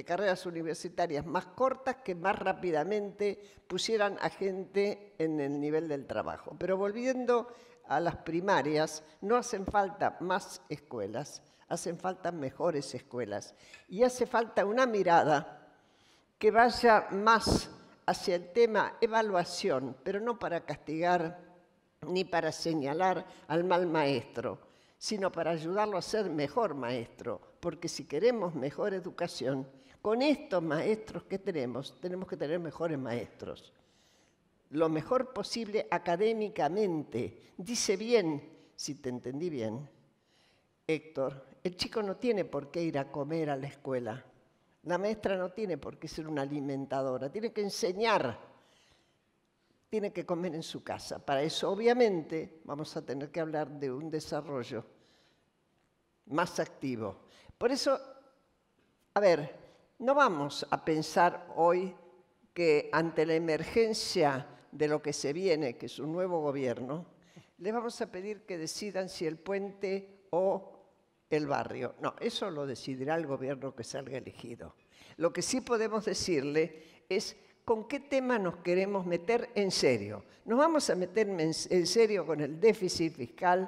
carreras universitarias más cortas que más rápidamente pusieran a gente en el nivel del trabajo. Pero volviendo a las primarias, no hacen falta más escuelas, hacen falta mejores escuelas. Y hace falta una mirada que vaya más hacia el tema evaluación, pero no para castigar ni para señalar al mal maestro, sino para ayudarlo a ser mejor maestro. Porque si queremos mejor educación, con estos maestros que tenemos que tener mejores maestros. Lo mejor posible académicamente. Dice bien, si te entendí bien, Héctor, el chico no tiene por qué ir a comer a la escuela. La maestra no tiene por qué ser una alimentadora, tiene que enseñar, tiene que comer en su casa. Para eso, obviamente, vamos a tener que hablar de un desarrollo más activo. Por eso, a ver, no vamos a pensar hoy que ante la emergencia de lo que se viene, que es un nuevo gobierno, les vamos a pedir que decidan si el puente o el barrio. No, eso lo decidirá el gobierno que salga elegido. Lo que sí podemos decirle es con qué tema nos queremos meter en serio. ¿Nos vamos a meter en serio con el déficit fiscal?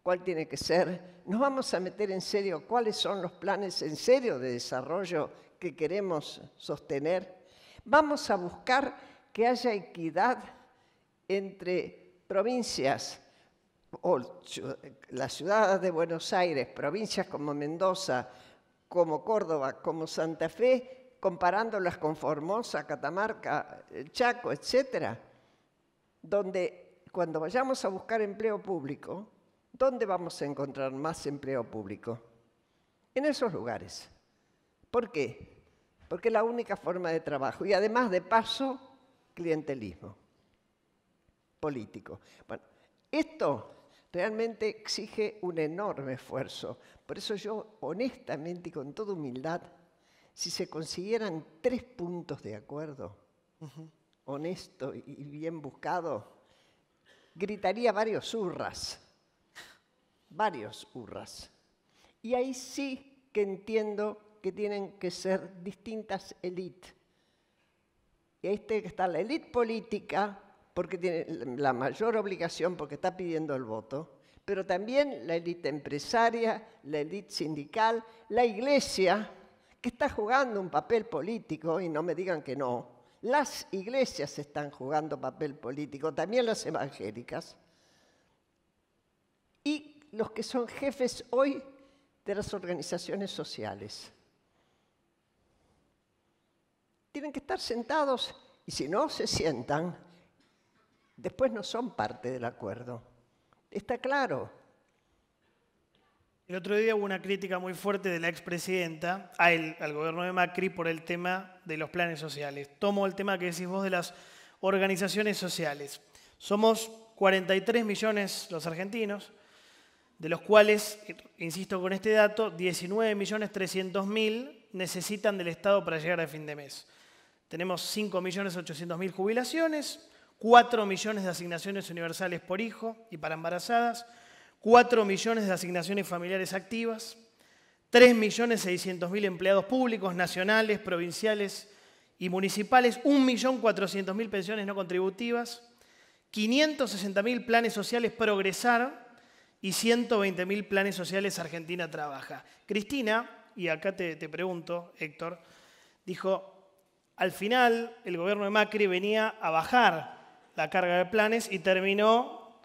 ¿Cuál tiene que ser? ¿Nos vamos a meter en serio cuáles son los planes en serio de desarrollo que queremos sostener? ¿Vamos a buscar que haya equidad entre provincias o la ciudad de Buenos Aires, provincias como Mendoza, como Córdoba, como Santa Fe, comparándolas con Formosa, Catamarca, Chaco, etcétera? Donde cuando vayamos a buscar empleo público, ¿dónde vamos a encontrar más empleo público? En esos lugares. ¿Por qué? Porque es la única forma de trabajo. Y además, de paso, clientelismo político. Bueno, esto realmente exige un enorme esfuerzo. Por eso yo, honestamente y con toda humildad, si se consiguieran 3 puntos de acuerdo, honesto y bien buscado, gritaría varios hurras. Y ahí sí que entiendo que tienen que ser distintas élites. Y ahí tiene que estar la élite política, porque tiene la mayor obligación, porque está pidiendo el voto, pero también la élite empresaria, la élite sindical, la iglesia, que está jugando un papel político, y no me digan que no. Las iglesias están jugando papel político, también las evangélicas. Y los que son jefes hoy de las organizaciones sociales. Tienen que estar sentados y si no se sientan, después no son parte del acuerdo. Está claro. El otro día hubo una crítica muy fuerte de la expresidenta al gobierno de Macri por el tema de los planes sociales. Tomo el tema que decís vos de las organizaciones sociales. Somos 43 millones los argentinos, de los cuales, insisto con este dato, 19.300.000 necesitan del Estado para llegar a fin de mes. Tenemos 5.800.000 jubilaciones, 4 millones de asignaciones universales por hijo y para embarazadas, 4 millones de asignaciones familiares activas, 3.600.000 empleados públicos, nacionales, provinciales y municipales, 1.400.000 pensiones no contributivas, 560.000 planes sociales Progresar y 120.000 planes sociales Argentina Trabaja. Cristina, y acá te pregunto, Héctor, dijo, al final el gobierno de Macri venía a bajar la carga de planes y terminó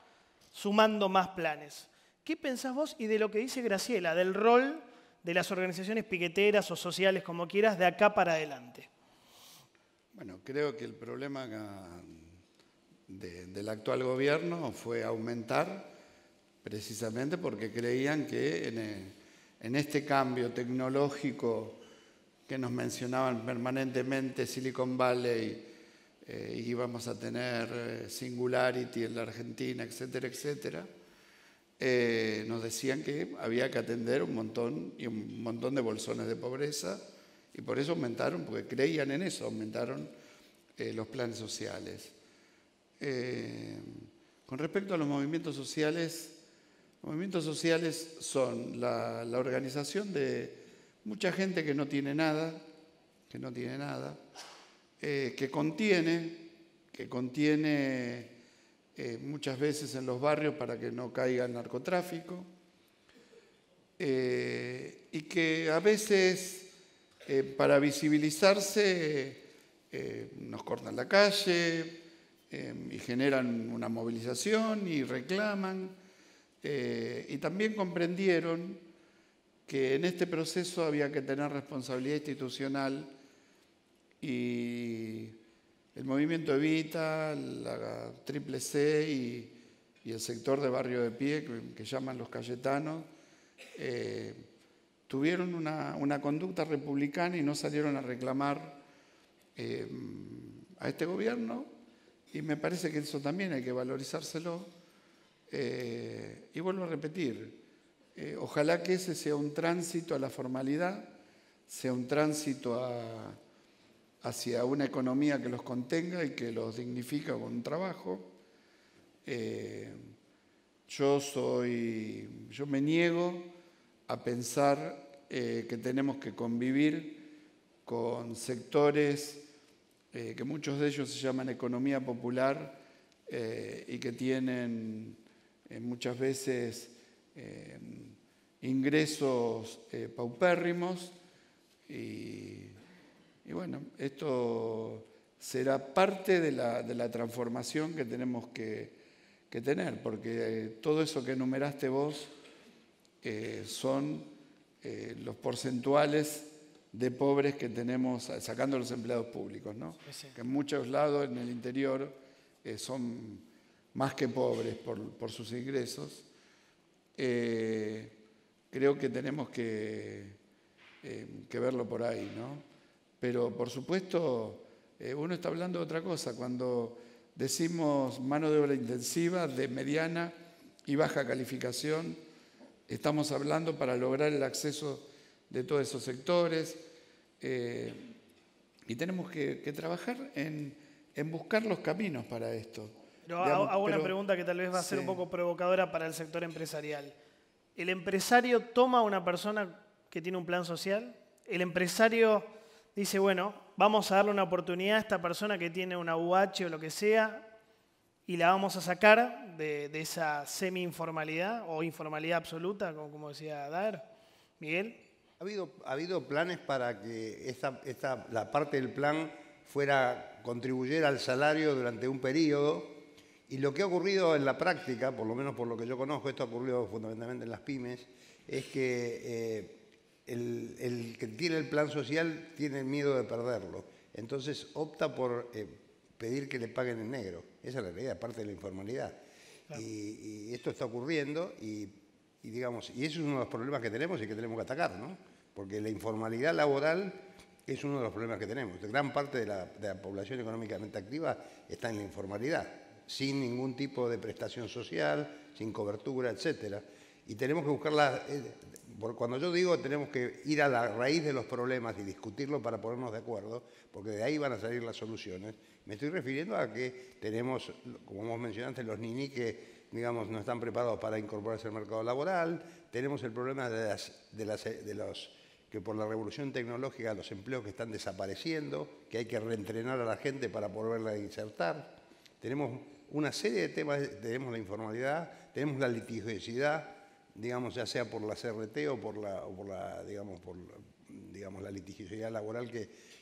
sumando más planes. ¿Qué pensás vos y de lo que dice Graciela, del rol de las organizaciones piqueteras o sociales, como quieras, de acá para adelante? Bueno, creo que el problema del actual gobierno fue aumentar precisamente porque creían que en este cambio tecnológico que nos mencionaban permanentemente, Silicon Valley, íbamos a tener Singularity en la Argentina, etcétera, etcétera, nos decían que había que atender un montón de bolsones de pobreza y por eso aumentaron, porque creían en eso, aumentaron los planes sociales. Con respecto a los movimientos sociales son la organización de mucha gente que no tiene nada, que contiene muchas veces en los barrios para que no caiga el narcotráfico, y que a veces para visibilizarse nos cortan la calle y generan una movilización y reclaman, y también comprendieron que en este proceso había que tener responsabilidad institucional y el movimiento Evita, la Triple C y el sector de Barrio de Pie, que llaman los Cayetanos, tuvieron una conducta republicana y no salieron a reclamar a este gobierno, y me parece que eso también hay que valorizárselo. Y vuelvo a repetir, ojalá que ese sea un tránsito a la formalidad, sea un tránsito hacia una economía que los contenga y que los dignifica con un trabajo. Yo me niego a pensar que tenemos que convivir con sectores que muchos de ellos se llaman economía popular y que tienen muchas veces ingresos paupérrimos y bueno, esto será parte de la transformación que tenemos que tener, porque todo eso que enumeraste vos son los porcentuales de pobres que tenemos, sacando los empleados públicos, ¿no? Sí. Que en muchos lados en el interior son más que pobres por sus ingresos. Creo que tenemos que verlo por ahí, ¿no? Pero, por supuesto, uno está hablando de otra cosa. Cuando decimos mano de obra intensiva, de mediana y baja calificación, estamos hablando para lograr el acceso de todos esos sectores, y tenemos que trabajar en buscar los caminos para esto. Pero hago una pregunta que tal vez va a ser un poco provocadora para el sector empresarial. ¿El empresario toma a una persona que tiene un plan social? ¿El empresario dice, bueno, vamos a darle una oportunidad a esta persona que tiene una UH o lo que sea y la vamos a sacar de esa semi-informalidad o informalidad absoluta, como decía Daer? Miguel. Ha habido planes para que la parte del plan contribuyera al salario durante un periodo, y lo que ha ocurrido en la práctica, por lo menos por lo que yo conozco, esto ha ocurrido fundamentalmente en las pymes, es que el que tiene el plan social tiene miedo de perderlo. Entonces opta por pedir que le paguen en negro. Esa es la realidad, parte de la informalidad. Claro. Y esto está ocurriendo y eso es uno de los problemas que tenemos y que tenemos que atacar, ¿no? Porque la informalidad laboral es uno de los problemas que tenemos. Gran parte de la población económicamente activa está en la informalidad, sin ningún tipo de prestación social, sin cobertura, etcétera. Y tenemos que buscarla. Cuando yo digo tenemos que ir a la raíz de los problemas y discutirlo para ponernos de acuerdo, porque de ahí van a salir las soluciones, me estoy refiriendo a que tenemos, como vos mencionaste, los niní que, digamos, no están preparados para incorporarse al mercado laboral. Tenemos el problema que por la revolución tecnológica los empleos que están desapareciendo, que hay que reentrenar a la gente para volverla a insertar. Tenemos una serie de temas, tenemos la informalidad, tenemos la litigiosidad, digamos, ya sea por la CRT o por la litigiosidad laboral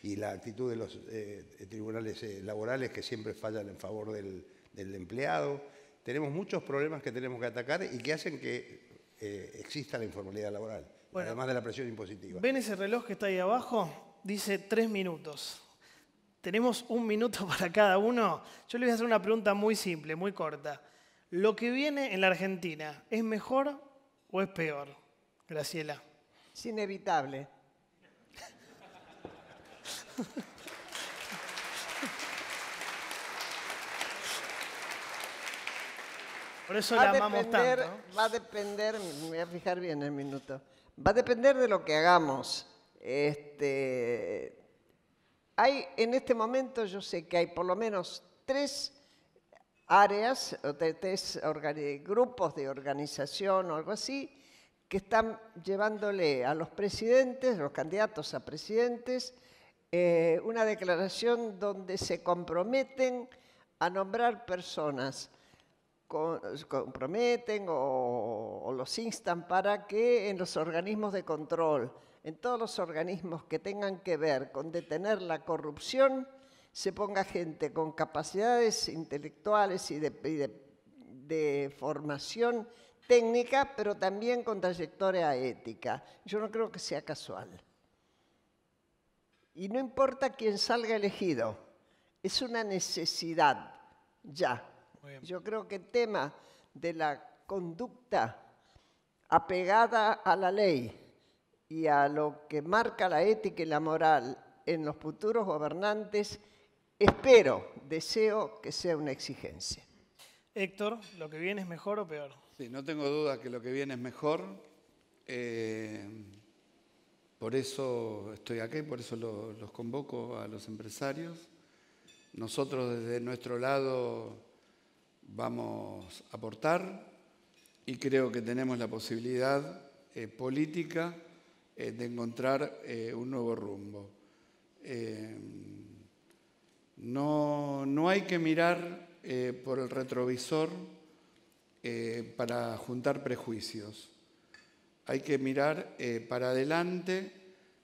y la actitud de los tribunales laborales que siempre fallan en favor del empleado. Tenemos muchos problemas que tenemos que atacar y que hacen que exista la informalidad laboral, además de la presión impositiva. ¿Ven ese reloj que está ahí abajo? Dice 3 minutos. tenemos 1 minuto para cada uno. Yo les voy a hacer una pregunta muy simple, muy corta. ¿Lo que viene en la Argentina es mejor o es peor? Graciela. Es inevitable. Por eso la amamos tanto. Va a depender, me voy a fijar bien el minuto, va a depender de lo que hagamos. Hay, en este momento yo sé que hay por lo menos 3 áreas, o 3 grupos de organización o algo así, que están llevándole a los presidentes, los candidatos a presidentes, una declaración donde se comprometen a nombrar personas, comprometen o los instan para que en los organismos de control, en todos los organismos que tengan que ver con detener la corrupción, se ponga gente con capacidades intelectuales y de formación técnica, pero también con trayectoria ética. Yo no creo que sea casual. Y no importa quién salga elegido, es una necesidad ya. Yo creo que el tema de la conducta apegada a la ley y a lo que marca la ética y la moral en los futuros gobernantes, deseo que sea una exigencia. Héctor, ¿lo que viene es mejor o peor? Sí, no tengo duda que lo que viene es mejor. Por eso estoy aquí, por eso los convoco a los empresarios. Nosotros desde nuestro lado vamos a aportar y creo que tenemos la posibilidad política de encontrar un nuevo rumbo. No hay que mirar por el retrovisor para juntar prejuicios. Hay que mirar para adelante,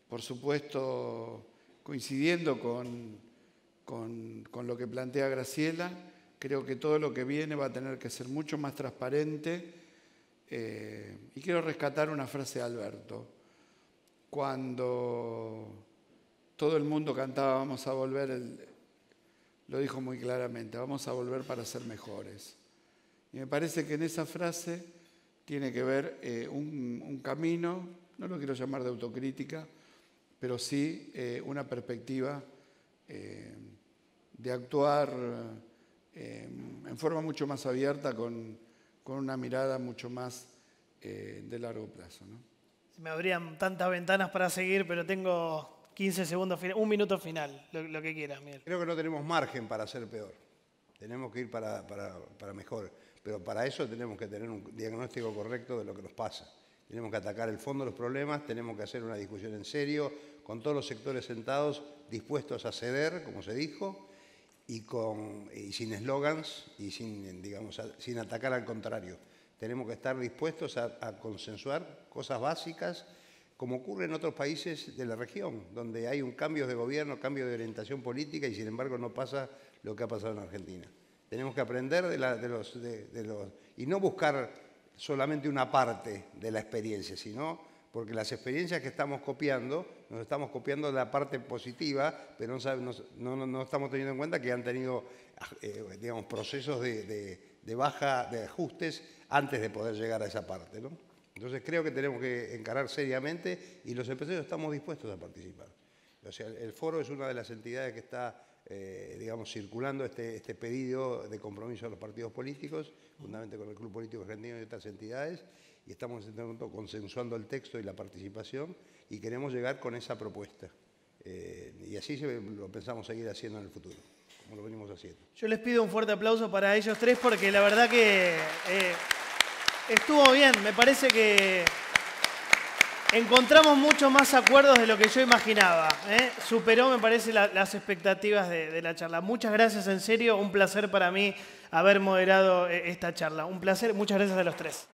por supuesto coincidiendo con lo que plantea Graciela. Creo que todo lo que viene va a tener que ser mucho más transparente. Y quiero rescatar una frase de Alberto. Cuando todo el mundo cantaba vamos a volver, lo dijo muy claramente, vamos a volver para ser mejores. Y me parece que en esa frase tiene que ver un camino, no lo quiero llamar de autocrítica, pero sí una perspectiva de actuar en forma mucho más abierta, con una mirada mucho más de largo plazo, ¿no? Se me abrían tantas ventanas para seguir, pero tengo 15 segundos, 1 minuto final, lo que quieras, Miguel. Creo que no tenemos margen para ser peor. Tenemos que ir para mejor. Pero para eso tenemos que tener un diagnóstico correcto de lo que nos pasa. Tenemos que atacar el fondo de los problemas, tenemos que hacer una discusión en serio, con todos los sectores sentados, dispuestos a ceder, como se dijo, y sin eslogans y sin atacar al contrario. Tenemos que estar dispuestos a consensuar cosas básicas, como ocurre en otros países de la región, donde hay un cambio de gobierno, cambio de orientación política y sin embargo no pasa lo que ha pasado en Argentina. Tenemos que aprender y no buscar solamente una parte de la experiencia, sino porque las experiencias que estamos copiando, nos estamos copiando de la parte positiva, pero no estamos teniendo en cuenta que han tenido procesos de ajustes antes de poder llegar a esa parte, ¿no? Entonces creo que tenemos que encarar seriamente y los empresarios estamos dispuestos a participar. O sea, el foro es una de las entidades que está circulando este pedido de compromiso a los partidos políticos, juntamente con el Club Político Argentino y otras entidades, y estamos en este momento consensuando el texto y la participación y queremos llegar con esa propuesta. Y así lo pensamos seguir haciendo en el futuro, como lo venimos haciendo. Yo les pido un fuerte aplauso para ellos 3 porque la verdad que estuvo bien. Me parece que encontramos mucho más acuerdos de lo que yo imaginaba. Superó, me parece, las expectativas de la charla. Muchas gracias, en serio. Un placer para mí haber moderado esta charla. Un placer. Muchas gracias a los 3.